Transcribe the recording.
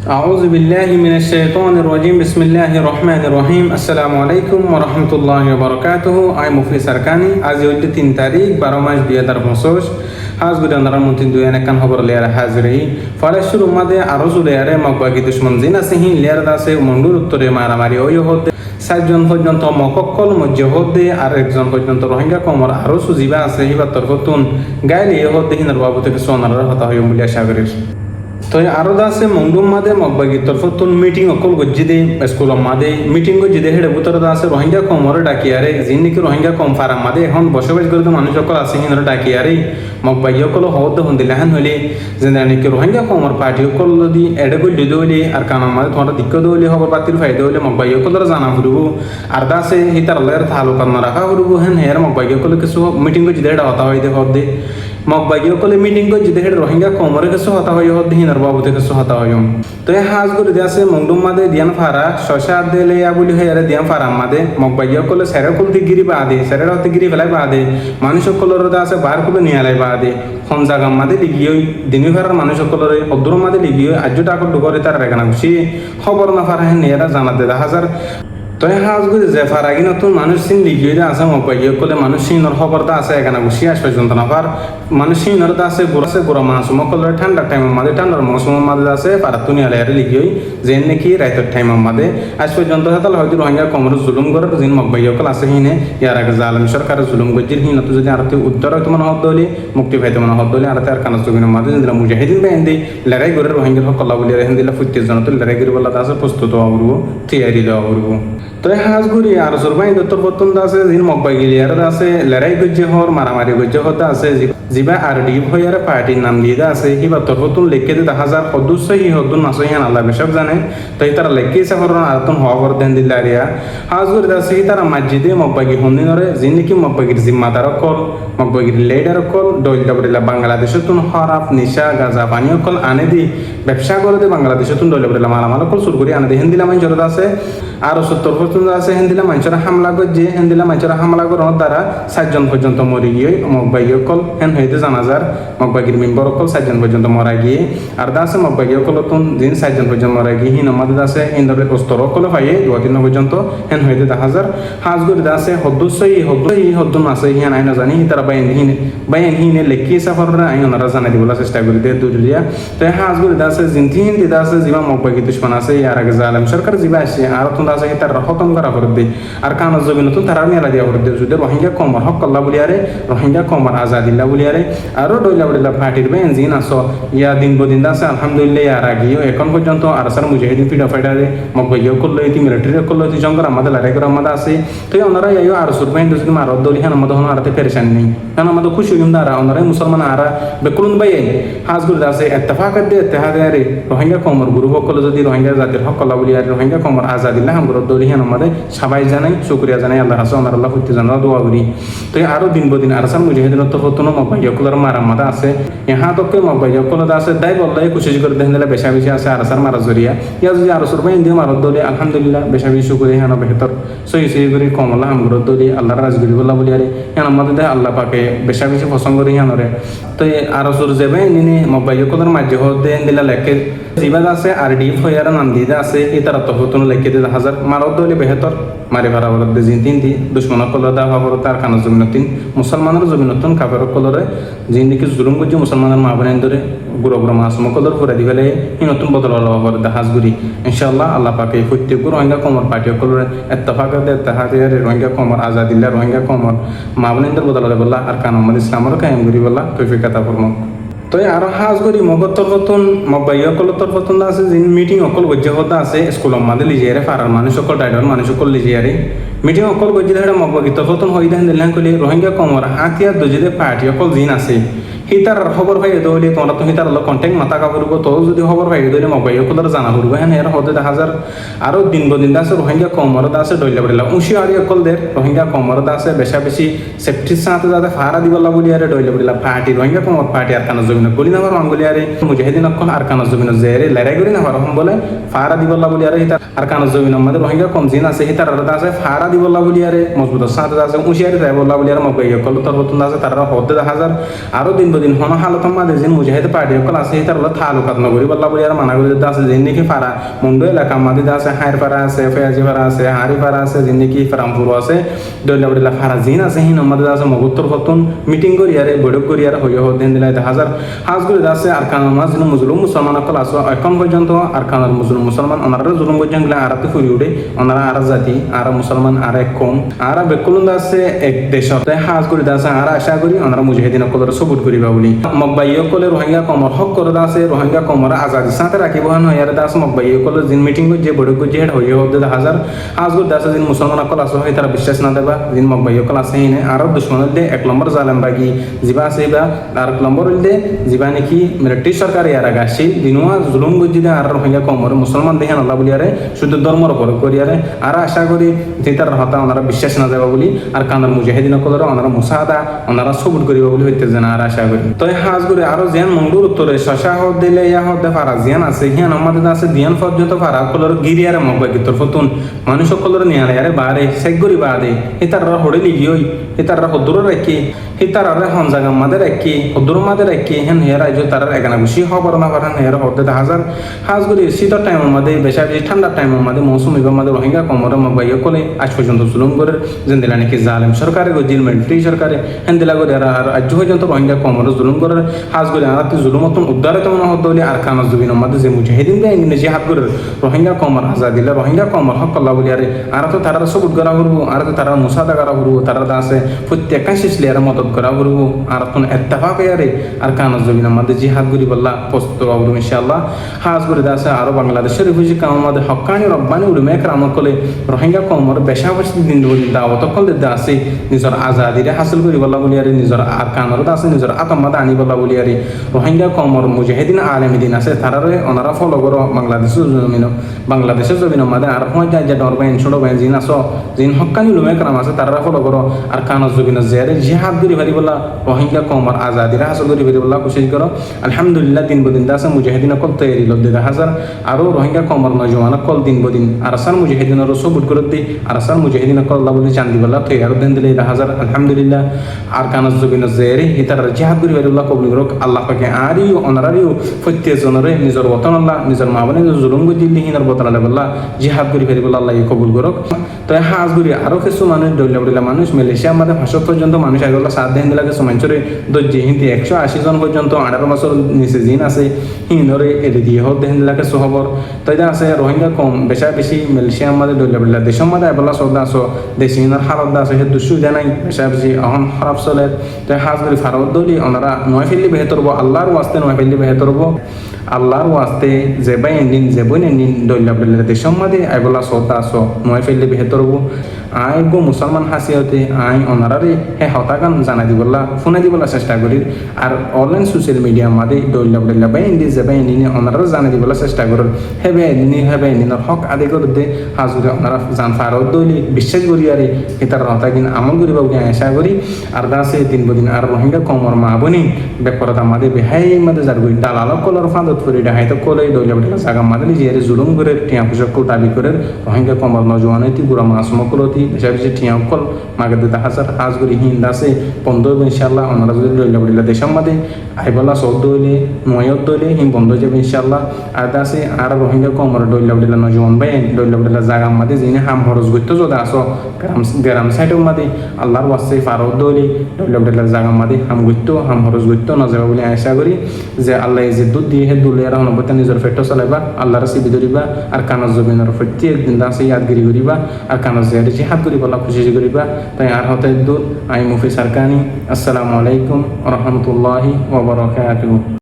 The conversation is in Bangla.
أعوذ بالله من الشيطان الرجيم بسم الله الرحمن الرحيم السلام عليكم ورحمة الله وبركاته أي مفلس أركاني আজ হইতে 3 তারিখ 12 মাস 2025 আজ গুদানার মধ্যে দুই একান খবর লেয়ার হাজিরি ফলেশ্বর উম্মাদে আরো জুলেয়ারে মগবাগি দুশ্মন জিন আছে হিন লেয়ার দাসে মন্ডুর উত্তরে মারামারি ওই হতে 7 জন পর্যন্ত মকক্কল মজ্জে হতে আর একজন পর্যন্ত রোহিঙ্গা কমর আরো সুজিবা আছে হিবা তরফতুন গাইলে হতে হিনার বাবু থেকে সোনার হতা হয় মুলিয়া সাগরের তো আরো আছে মংডুম মাদে মগবাগি তরফতুন মিটিং অকল গজ্জিদে স্কুল মাদে মিটিং গজ্জিদে হেডে বুতর আছে রোহিঙ্গা কমরে ডাকিয়ারে যিন নাকি রোহিঙ্গা কম ফারাম মাদে এখন বসবাস করতে মানুষ সকল আছে হিনরে ডাকিয়ারে মগবাগি অকল হওয়াতে হন্দিলাহান হলে যে নাকি রোহিঙ্গা কমর পার্টি অকল যদি এডে গল্লি দইলে আর কানার মাদে তোমার দিক্ক দইলে হবর পাতির ফায়দা হইলে মগবাগি অকলরা জানা ফুরবো আর দাসে হিতার আল্লাহর তালুকাত না রাখা ফুরবো হেন হের মগবাগি অকল কিছু মিটিং গজ্জিদে হেডা হতা হইতে হদে মগবাগি অকলে মিটিং গজ্জিদে হেডে রোহিঙ্গা কমরে কিছু হতা হই হদে হিনার বাবু থেকে হতা হই তো এই হাজ করে দিয়াছে মংডুম মাদে দিয়ান ফারা শশা দেলে বলি হয়ে আরে দিয়ান ফারাম মাদে মগবাগি অকলে সেরে কুলতি গিরি বাদে সেরের হতে গিরি ফেলাই বাদে মানুষ সকলের আছে বার কুলে নিয়ে আলাই বাদে খন জাগাম মাদে লিগিয়ে দিনী ফারার মানুষ সকলের অদ্দুর মাদে লিগিয়ে আজ্য টাকা ডুগরে তার রেখানা খুশি খবর না ফারা হেন এরা জানাতে 10,000 তো হাজ গুলি যে ফারাগি নতুন মানুষ সিন লিগিয়ে আছে মগবাগি অকলে মানুষ সিনর খবরটা আছে এখানে খুশি আসবে যন্ত্রণা ফার মানুষ সিনর আছে গোড়া মাছ মকলের ঠান্ডার টাইমের মাঝে ঠান্ডার মৌসুমের মাঝে আছে পারাতুনি আলাইয়ারে লিগিয়ে যে নাকি রাইতের টাইমের মাঝে আজ পর্যন্ত হাতাল হয়তো রোহিঙ্গা কমর জুলুম করে যিনি মগবাগি অকল আছে হিনে ইয়ার আগে জালেম সরকারের জুলুম গজ্জির হিন তো যদি আরতে উত্তর হয়তো মনে হত হলে মুক্তি পাইতে মনে হত হলে আরতে আর কানাস জমিনের মাঝে যদি মুজাহিদিন বেহেন্দি লড়াই করে রোহিঙ্গার হকল্লা বলি হেন্দিলা ফুটতে জন তো লড়াই করে বলা আছে প্রস্তুত হবো তৈয়ারি দেওয়া করবো তো হাজ ঘুরি আর জোরবাই দত্তর পতন আছে যিনি মগবাগি লিয়ার আছে লড়াই গজ্জে হর মারামারি গজ্জে হতে আছে জিবা আর ডিপ হইয়ার পার্টির নাম দিয়ে আছে হিবা তরফতুন লেখকে 10,000 সদস্য হি হতুন আছে হিয়ান আল্লাহ বেশক জানে তাই তারা লেখকে সাফরন আরতুন হওয়ার দেন দিলারিয়া হাজ ঘুরি আছে তারা মসজিদে মগবাগি হন্দিনরে যিনি কি মগবাগির জিম্মাদার কল মগবাগির লিডার কল দইল দাবরিলা বাংলাদেশতুন হরাপ নিশা গাজা পানি কল আনে দি ব্যবসা করে দে বাংলাদেশতুন দইল দাবরিলা মালামাল কল শুরু করি আনে দি হিন্দিলা মানজর আছে আর 70 পর্যন্ত আছে হিন্দিলা মানচরা হামলা গজ্জে হিন্দিলা মানচরা হামলা করার দ্বারা 7 জন পর্যন্ত মরে গিয়ে মগবাগি কল হেন হইতে জানাজার মগবাগির মেম্বার কল 7 জন পর্যন্ত মরা গিয়ে আর দাসে মগবাগি কলতুন যিনি 7 জন পর্যন্ত মরা গিয়ে হিন আমাদের আছে ইন্দরে অস্তর কল পাইয়ে 2-3 পর্যন্ত হেন হইতে 10,000 হাজ করে দাসে হদ্দুন আছে হিয়ান আইনা জানি তারা বাইন হিনে লেখি সাফররা আইনারা জানা দিবলা চেষ্টা করি দে দুরিয়া তো হাজ করে দাসে জিনতি হিন্দি দাসে জিবা মগবাগি দুশমন আছে ইয়ার আগে জালেম সরকার জিবা আছে আর তুন দাসে তার খতম করা করে দে আর কানা জমিন তো তারা মেলা দিয়া করে দে যদি রোহিঙ্গা কমর হক আল্লাহ বলিয়ারে রোহিঙ্গা কমর আজাদিল্লাহ বলিয়ারে আরো দইলা বলিলা পার্টির বেনজিন আসো ইয়া দিন বদিন দাসে আলহামদুলিল্লাহ ইয়ার আগিও এখন পর্যন্ত আরসার মুজাহিদিন ফিডা ফাইডারে মগবাগি করলো ইতি মিলিটারি করলো ইতি জঙ্গর আমাদের লড়াই করে আমাদের আছে তো ওনারা ইয়া আর সুরবাইন দুসিন মার দলি হান আমাদের হন আরতে পেরেশান নেই কারণ আমাদের খুশি হইম দারা ওনারা মুসলমান আরা বেকুলুন বাই হাজ গুল দাসে ইত্তেফাক দে ইত্তেহাদে আরে রোহিঙ্গা কমর গ্রুপ করলো যদি রোহিঙ্গা জাতির হক আল্লাহ বলিয়ারে রোহিঙ্গা কমর আজাদিল্লাহ আমগর দলি হান আমাদের সবাই জানাই শুকরিয়া জানাই আল্লাহ হাসান আল্লাহ ফুতে জানা দোয়া করি তো আরো দিন বদিন আরসার মুজাহিদিন তো হতনো মগবাগি কলর মারামাদা আছে ইহা তকে মগবাগি কলদা আছে দাই বল্লাই কোশিশ করে দেন দিলে বেশা বেশি আছে আরসার মারা জরিয়া ইয়া যদি আর সুরবাই ইন্দি মারদ দলি আলহামদুলিল্লাহ বেশা বেশি শুকরিয়া হানা বেহতর সহি সহি করে কমলা আমগর দলি আল্লাহর রাজগিরি বল্লা বলিয়ারে ইয়ান আমাদের দে আল্লাহ পাকে বেশা বেশি পছন্দ করি হানরে তো আর সুর যাবে নিনি মগবাগি কলর মাঝে হতে দিলা লেখে জিবাদ আছে আর ডিপ হইয়ার নাম দিয়ে আছে এই তারা তো হতন লেখে 10,000 মারদ দলি বেহতর মারি ভাড়া বলদ দে জিন তিন দুশ্মন কলর দা খবর তার খানা জমিনতিন মুসলমানের জমিনতন কাফের কলরে যিনি নাকি জুলুম করছে মুসলমানের মা বোনের ধরে গুড়ো গুড়ো মাছ মকলর করে দিবেলে এই নতুন বদল হওয়ার দাহাজ গুড়ি ইনশাআল্লাহ আল্লাহ পাকে প্রত্যেক রোহিঙ্গা কমর পার্টি কলরে ইত্তেফাক দে ইত্তেহাদে রোহিঙ্গা কমর আজাদিল্লাহ রোহিঙ্গা কমর মা বোনের বদল বল্লা আর কানুন ইসলামের কায়েম করি বল্লা তৌফিক আতা ফরমাক তো আর হাজ করি মগতর পতন মগবাই অকলতর পতন আছে যিন মিটিং অকল গজ্জে হতে আছে স্কুলের মাঝে লিজিয়ারে ফারার মানুষ অকল ডাইডর মানুষ অকল লিজিয়ারে মিটিং অকল গজ্জে ধরে মগবাগি তফতন হই দেন দিলেন কলি রোহিঙ্গা কমর হাতিয়ার দুজিদে পার্টি অকল জিন আছে হিতার খবর পাই দইলে তোমরা তো হিতার কন্টেক্ট মাথা কাপড় তো যদি খবর পাই দইলে মগবাই অকলর জানা করবো হ্যাঁ এর হতে 10,000 আরো দিন বদিন আছে রোহিঙ্গা কমর আছে দইলে বলিলা উশি আর অকল দের রোহিঙ্গা কমর আছে বেশা বেশি সেফটির সাথে যাতে ফারা দিবলা বলি আরে দইলে বলিলা পার্টি রোহিঙ্গা কমর পার্টি আর কানা জমিন গলি না আঙ্গুলি আরে মুজাহিদিন অকল আর কানা জমিন জেরে লড়াই করি না হরম বলে ফারা দিবলা বলি আরে হিতার আর কানা জমিন আমাদের রোহিঙ্গা কম জিন আছে হিতার আছে ফারা দিবলা বলি আরে মজবুত সাথে আছে উশি আরে যাই বলা বলি আর মগবাই অকল তর হতুন আছে তারা হতে 10,000 আরো দিন বদিন হন হালতম মাদে জিন মুজাহিদ পার্টি কল আছে তার হলো তালুকাত নগরী বল্লা বলি আর মানা করে আছে জিন নাকি ফারা মুন্ডো এলাকা মাদে আছে হায়ের ফারা আছে ফেয়াজি ফারা আছে হারি ফারা আছে জিন নাকি ফারামপুর আছে দইলা বড়িলা ফারা জিন আছে হিন মাদে আছে মগুত্তর ফতুন মিটিং করি আরে বৈঠক করি আর হইয়া দেন দিলাই হাজার হাজ করে আছে আর কান মাস জিন মুসলিম মুসলমান কল আছে এখন পর্যন্ত আর কানার মুসলিম মুসলমান ওনারা জুলুম পর্যন্ত আর তো ফুরি উঠে ওনারা আর জাতি আর মুসলমান আর এক কম আর বেকুলুন আছে এক দেশ তাই হাজ করে আছে আর আশা করি ওনারা মুজাহিদিন কলর সবুত করিবা বলি মকবাইয় কলে রোহিঙ্গা কমর হক করে আছে রোহিঙ্গা কমর আজাদি সাথে রাখিব হন হইয়ার দাস মকবাইয় কলে জিন মিটিং যে বড় যে হেড হইয়া হতে হাজার হাজ করে আছে জিন মুসলমান কল আছে হয় তারা বিশ্বাস না দেবা জিন মকবাইয় কল আছে হিনে আর দুশ্মন দে এক নম্বর জালেম বাকি জিবা আছে বা আর এক নম্বর দে জিবা নাকি মিলিটারি সরকার ইয়ার আগাছি দিনুয়া জুলুম গজিদে আর রোহিঙ্গা কমর মুসলমান দেখেন আল্লাহ বলিয়ারে শুদ্ধ ধর্মর উপর করিয়ারে আর আশা করি যে তার হতা ওনারা বিশ্বাস না দেবা বলি আর কানার মুজাহিদিন কলর ওনারা মুসাদা ওনারা সবুত করিবা বলি হইতে জানা আর আশা করি তো হাজ করে আরো যেন মঙ্গল উত্তরে শশা হদ দিলে ইয়া হদ ফারা জিয়ান আছে হিয়ান আমাদের আছে দিয়ান পর্যন্ত ফারা কলর গিরিয়ারে মকবা কিতর ফতুন মানুষ কলর নিয়ারে আরে বারে সেগরি বাদে এতাররা হড়ে লিগিওই এতাররা হদুর রাখি এতাররা হন জায়গা মাদের রাখি হদুর মাদের রাখি হেন হেরা যে তার একানা খুশি খবর না পারেন হেরা হদে হাজার হাজ করে শীতের টাইমের মধ্যে বেশি বেশি ঠান্ডার টাইমের মধ্যে মৌসুমি মধ্যে রোহিঙ্গা কমর মকবাইয়া কলে আজ পর্যন্ত জুলুম করে যেন দিলা নাকি জালেম সরকারে গজিল মিলিটারি সরকারে হেন দিলা করে আর আজ পর্যন্ত রোহিঙ্গা কমর জুলুম করে হাজ করে আর জুলুম মতন উদ্ধারে তেমন হদলে আর কানা জুবিন মধ্যে যে মুজাহিদিন দেয় নিজে হাত করে রোহিঙ্গা কমর আজাদ দিলে রোহিঙ্গা কমর হক আল্লাহ বলি আরে আর তো তারা সবুত করা করবো আর তো তারা মুসাদা করা করবো তারা আছে প্রত্যেক শিশলি আর মদত করা করবো আর তো এত্তেফাক আরে আর কানা জুবিন মধ্যে জিহাদ করি বললা প্রস্তুত হবো ইনশাআল্লাহ হাজ করে আছে আরো বাংলাদেশের বুঝি কাম মধ্যে হক্কানি রব্বানি উলুমে কেরাম কলে রোহিঙ্গা কমর বেশা বেশি দিন দাওয়াত কল দিতে আছে নিজের আজাদিরে হাসিল করি বলা বলি আরে নিজের আর কানর আছে নিজের আতমাদ আনি বলা বলি আরে রোহিঙ্গা কমর মুজাহিদিন আলেমিদিন আছে তারারে ওনারা ফলো করো বাংলাদেশের জমিন মধ্যে আর হয় যায় যে ডরবাইন ছোট বাইন জিন আসো জিন হক্কানি উলুমে কেরাম আছে তারা ফলো করো আর কানর জমিন জেরে জিহাদ করি ভারি বলা রোহিঙ্গা কমর আজাদিরে হাসিল করি ভারি বলা কোশিশ করো আলহামদুলিল্লাহ দিন বদিন আছে মুজাহিদিন কল তৈরি লদ্দে হাজার আরো রোহিঙ্গা কমর নজওয়ান কল দিন বদিন আর আসার মুজাহিদিনের সবুত করে দিই আর আসার মুজাহিদিন কল আল্লাহ বলি চান্দি বলা তৈরি আর দিন দিলে হাজার আলহামদুলিল্লাহ আর কানর জমিন জেরে হিতার জিহাদ করি ভারি বলা কবুল করুক আল্লাহ পাকে আরিও অনারারিও প্রত্যেকজনরে নিজের বতন আল্লাহ নিজের মা বোনের জুলুম গজিল্লি হিনার বতন আল্লাহ বল্লা জিহাদ করি ভারি বলা আল্লাহ কবুল করুক তো হাজ করি আরো কিছু মানুষ ডইলা মানুষ মালয়েশিয়া আমাদের 500 পর্যন্ত মানুষ আগেগুলো 7 দিন লাগে সমাঞ্চরে দজ্জে হিন্দি 180 জন পর্যন্ত 18 বছর নিচে জিন আছে হিনরে এড়ে দিয়ে হোক দেন লাগে সহবর তাই আছে রোহিঙ্গা কম বেশি মালয়েশিয়া আমাদের ডইলা দেশের মধ্যে এবলা সদা আছে দেশি হিনার হালত আছে হে দুশু জানাই বেশি অহন খারাপ চলে তাই হাজ করি ফারত দলি ওনারা নয় ফেললি বেহতরব আল্লাহর ওয়াস্তে নয় ফেললি বেহতরব আল্লাহর ওয়াস্তে যেবাই এন্ডিন যেবই এন্ডিন দইলা দেশের মধ্যে এবলা সদা আছে নয় ফেললি বেহতরব আই গো মুসলমান হাসিয়তে আই ওনারারে হে হতাকান জানাই দিবলা ফোনে দিবলা চেষ্টা করি আর অনলাইন সোশ্যাল মিডিয়ার মাঝে দইলা বাই এন্ডিন যেবাই এন্ডিন ওনারা জানাই দিবলা চেষ্টা করেন হেবে এন্ডিনের হক আদায় করে দে হাজুরে ওনারা জান ফারত দইলি বিশ্বাস করি আরে এটার হতাকিন আমল করিব আশা করি আর দাসে দিন বদিন আর রোহিঙ্গা কমর মা বনি বেপরতা মাদে বেহাই মাদে যার করি দালাল কলর ফাঁদত করি ডাহাইতো কলে দইলা জাগা মাদে নিজের জুলুম করে টিয়া পুষক দাবি করে রোহিঙ্গা কমর নজওয়ানাইতি গুড়া মাসুম কলতি বেশি টিয়া কল মাগে দিতে হাজার হাজ করি হিন্দ আছে 15 ইনশাআল্লাহ ওনারা যদি দইলা দেশের মাদে আইবলা সব দইলে নয়ত দইলে হিম বন্ধ যাবে ইনশাআল্লাহ আর দাসে আর রোহিঙ্গা কমর দইলা নজওয়ান বাই দইলা জাগা মাদে জিনে হাম খরচ করতে যদি আসো গ্রাম সাইডের মাদে আল্লাহর ওয়াস্তে ফারত দইলে দইলা জাগা মাদে হাম গইতো হাম খরচ করতে না যাবে বলে আশা করি যে আল্লাহ যে দুধ দিয়ে হে দুলে আর হনবতা নিজের পেট চালাইবা আল্লাহর সিবি ধরিবা আর কানজ জমিনের প্রত্যেক দিন দাসে ইয়াদগিরি করিবা আর কানজ জিয়ারে জিহাদ করিবা খুশি করিবা তাই আর হতে দূর আই মুফি সারকানি আসসালামু আলাইকুম ওয়া রাহমাতুল্লাহি ওয়া বারাকাতুহু।